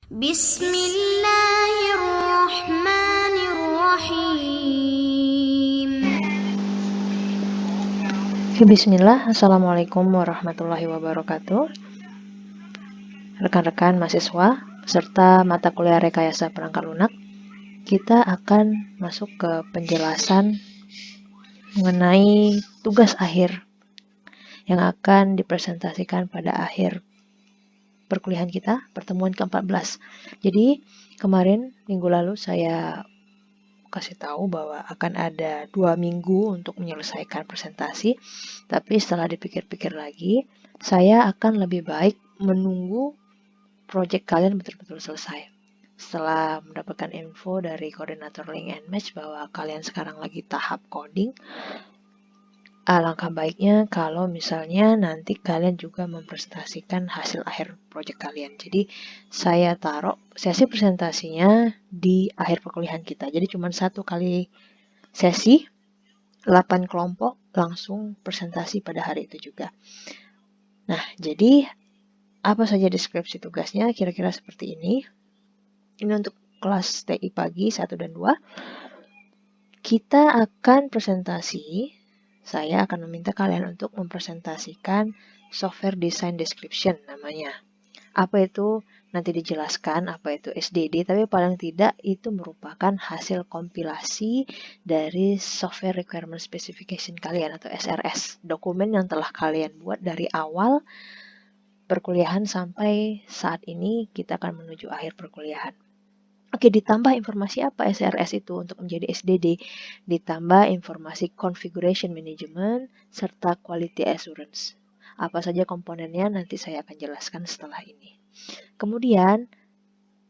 Bismillahirrahmanirrahim. Bismillah, Assalamualaikum warahmatullahi wabarakatuh. Rekan-rekan mahasiswa, serta mata kuliah rekayasa perangkat lunak, kita akan masuk ke penjelasan mengenai tugas akhir yang akan dipresentasikan pada akhir perkuliahan kita, pertemuan ke-14. Jadi, kemarin minggu lalu saya kasih tahu bahwa akan ada 2 minggu untuk menyelesaikan presentasi, tapi setelah dipikir-pikir lagi, saya akan lebih baik menunggu proyek kalian betul-betul selesai. Setelah mendapatkan info dari koordinator Link and Match bahwa kalian sekarang lagi tahap coding, alangkah baiknya kalau misalnya nanti kalian juga mempresentasikan hasil akhir proyek kalian. Jadi saya taruh sesi presentasinya di akhir perkuliahan kita. Jadi cuma 1 kali sesi, 8 kelompok langsung presentasi pada hari itu juga. Nah, jadi apa saja deskripsi tugasnya? Kira-kira seperti ini. Ini untuk kelas TI pagi 1 dan 2. Kita akan presentasi. Saya akan meminta kalian untuk mempresentasikan software design description namanya. Apa itu? Nanti dijelaskan apa itu SDD, tapi paling tidak itu merupakan hasil kompilasi dari software requirement specification kalian atau SRS, dokumen yang telah kalian buat dari awal perkuliahan sampai saat ini kita akan menuju akhir perkuliahan. Oke, ditambah informasi apa SRS itu untuk menjadi SDD? Ditambah informasi configuration management serta quality assurance. Apa saja komponennya nanti saya akan jelaskan setelah ini. Kemudian,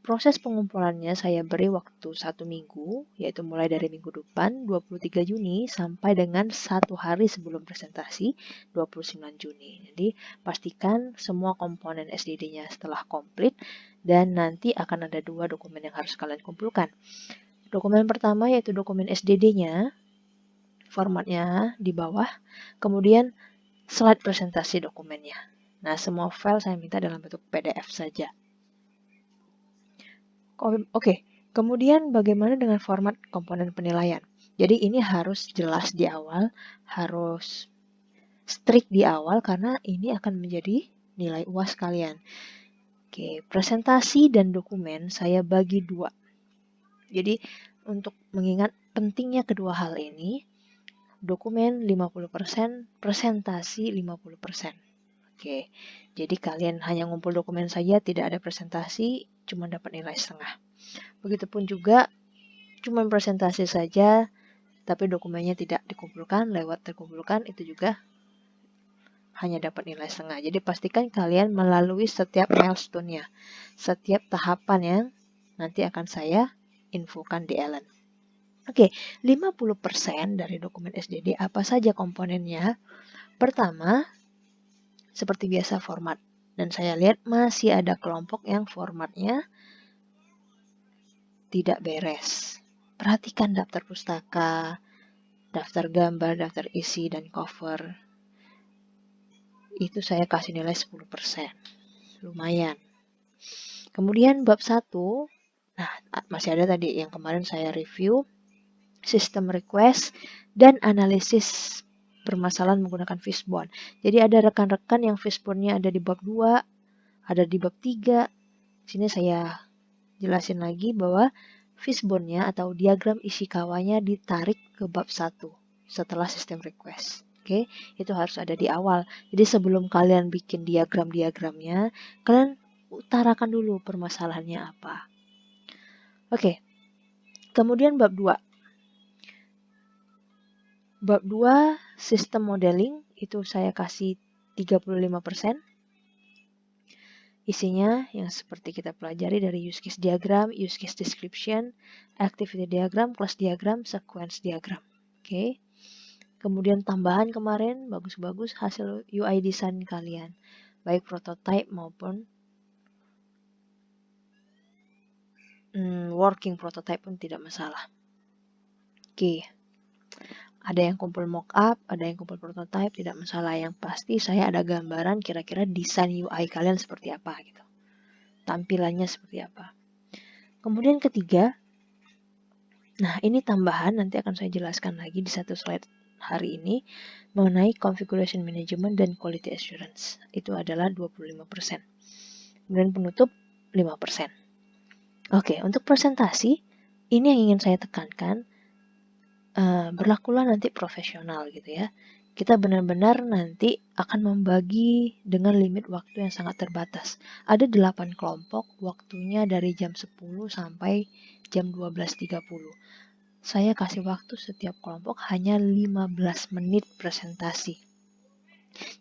proses pengumpulannya saya beri waktu 1 minggu, yaitu mulai dari minggu depan 23 Juni sampai dengan 1 hari sebelum presentasi 29 Juni. Jadi pastikan semua komponen SDD-nya setelah komplit dan nanti akan ada 2 dokumen yang harus kalian kumpulkan. Dokumen pertama yaitu dokumen SDD-nya, formatnya di bawah, kemudian slide presentasi dokumennya. Nah, semua file saya minta dalam bentuk PDF saja. Oke, kemudian bagaimana dengan format komponen penilaian? Jadi ini harus jelas di awal, harus strict di awal karena ini akan menjadi nilai UAS kalian. Oke, presentasi dan dokumen saya bagi 2. Jadi untuk mengingat pentingnya kedua hal ini, dokumen 50%, presentasi 50%. Oke, jadi kalian hanya ngumpul dokumen saja, tidak ada presentasi, cuma dapat nilai setengah. Begitupun juga cuma presentasi saja, tapi dokumennya tidak dikumpulkan, terkumpulkan, itu juga hanya dapat nilai setengah. Jadi pastikan kalian melalui setiap milestone-nya, setiap tahapan yang nanti akan saya infokan di Ellen. Oke, 50% dari dokumen SDD apa saja komponennya? Pertama, seperti biasa format. Dan saya lihat masih ada kelompok yang formatnya tidak beres. Perhatikan daftar pustaka, daftar gambar, daftar isi, dan cover. Itu saya kasih nilai 10%. Lumayan. Kemudian bab 1, nah masih ada tadi yang kemarin saya review, sistem request, dan analisis permasalahan menggunakan fishbone. Jadi ada rekan-rekan yang fishbone-nya ada di bab 2, ada di bab 3. Sini saya jelasin lagi bahwa fishbone-nya atau diagram Ishikawa-nya ditarik ke bab 1 setelah sistem request. Oke, itu harus ada di awal. Jadi sebelum kalian bikin diagram-diagramnya, kalian utarakan dulu permasalahannya apa. Oke, kemudian bab 2. Bab 2, sistem modeling, itu saya kasih 35%. Isinya yang seperti kita pelajari dari use case diagram, use case description, activity diagram, class diagram, sequence diagram. Oke. Kemudian tambahan kemarin, bagus-bagus hasil UI design kalian. Baik prototype maupun working prototype pun tidak masalah. Oke. Ada yang kumpul mockup, ada yang kumpul prototype, tidak masalah. Yang pasti saya ada gambaran kira-kira desain UI kalian seperti apa gitu. tampilannya seperti apa. Kemudian ketiga, nah ini tambahan, nanti akan saya jelaskan lagi di satu slide hari ini mengenai configuration management dan quality assurance. Itu adalah 25%. Kemudian penutup 5%. Oke, untuk presentasi, ini yang ingin saya tekankan, berlakulah nanti profesional gitu ya. Kita benar-benar nanti akan membagi dengan limit waktu yang sangat terbatas. Ada 8 kelompok, waktunya dari jam 10 sampai jam 12.30. Saya kasih waktu setiap kelompok hanya 15 menit presentasi.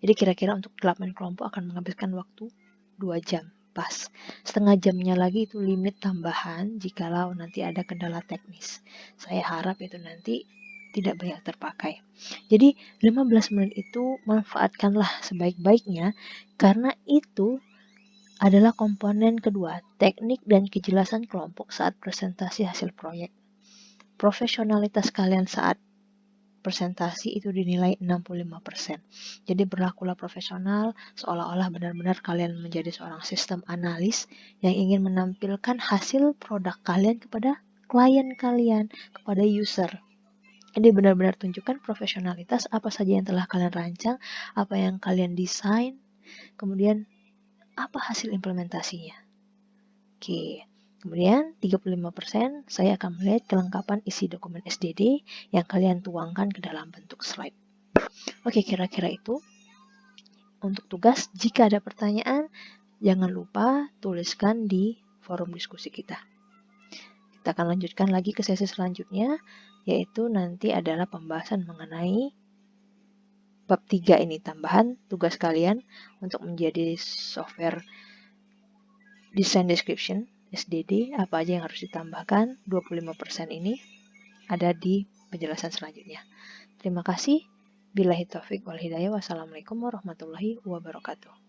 Jadi kira-kira untuk 8 kelompok akan menghabiskan waktu 2 jam. Pas. Setengah jamnya lagi itu limit tambahan jikalau nanti ada kendala teknis. Saya harap itu nanti tidak banyak terpakai. Jadi 15 menit itu manfaatkanlah sebaik-baiknya karena itu adalah komponen kedua, teknik dan kejelasan kelompok saat presentasi hasil proyek. Profesionalitas kalian saat presentasi itu dinilai 65%. Jadi berlakulah profesional seolah-olah benar-benar kalian menjadi seorang sistem analis yang ingin menampilkan hasil produk kalian kepada klien kalian, kepada user. Jadi benar-benar tunjukkan profesionalitas apa saja yang telah kalian rancang, apa yang kalian desain, kemudian apa hasil implementasinya. Oke. Kemudian 35% saya akan melihat kelengkapan isi dokumen SDD yang kalian tuangkan ke dalam bentuk slide. Oke, kira-kira itu untuk tugas. Jika ada pertanyaan, jangan lupa tuliskan di forum diskusi kita. Kita akan lanjutkan lagi ke sesi selanjutnya, yaitu nanti adalah pembahasan mengenai bab 3 ini, tambahan tugas kalian untuk menjadi software design description SDD, apa aja yang harus ditambahkan. 25% ini ada di penjelasan selanjutnya. Terima kasih. Billahi taufiq wal hidayah. Wassalamualaikum warahmatullahi wabarakatuh.